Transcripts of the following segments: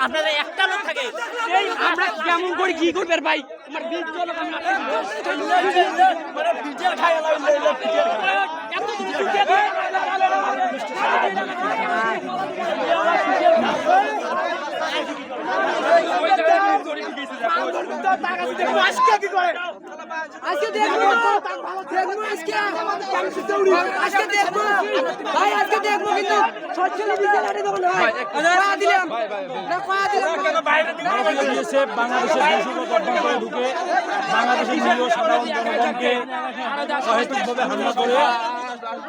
আপনাদের একটা লোক থাকে আমরা কেমন করে কি করবে ভাই আমার বীজ চলো মানে পিটিয়ে খায় এত আজকে কি করে আজকে দেখবো আজকে দেখবো ভাই আজকে দেখবো কিন্তু সচ্ছলে বিজে লাড়ি দেবো না পা দিলাম না পা দিলাম বাংলাদেশের অভ্যন্তরে ঢুকে বাংলাদেশের নিরীহ সাধারণ জনগণকে অহেতুকভাবে হামলা করে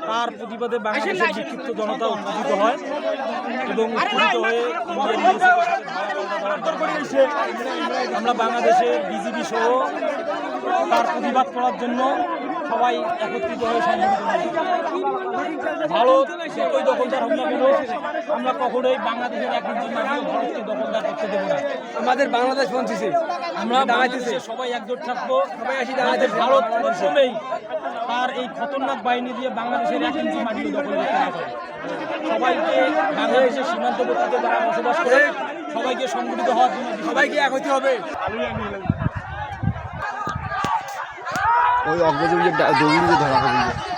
তার প্রতিবাদে বাংলাদেশের বিক্ষিপ্ত জনতা উত্তেজিত হয় এবং উত্তেজিত হয়ে আমরা বাংলাদেশের বিজিবি সহ তার প্রতিবাদ করার জন্য সবাই একত্রিত হয়ে সংগঠিত হয়েছে। ভারত যতই দখলদার হোক না কেন আমরা কখনোই বাংলাদেশের এক ইঞ্চি মাটিও ভারতকে দখলদার করতে দেবো না। আমাদের বাংলাদেশ বঞ্চিছে আমরা বাংলাদেশে সবাই একজোট থাকবো, সবাই আসি দাঁড়াতে ভারত প্রথমেই তার এই খতরনাক বাহিনী দিয়ে বাংলাদেশের এক ইঞ্চি মাটিও দখল করতে না পারে। সবাইকে বাংলাদেশের সীমান্তবর্তীতে যারা বসবাস করে সবাইকে সংগঠিত হওয়ার জন্য সবাইকে এক হতে হবে। ওই অগ্রজনকে দৌড়িয়ে ধরা হবে।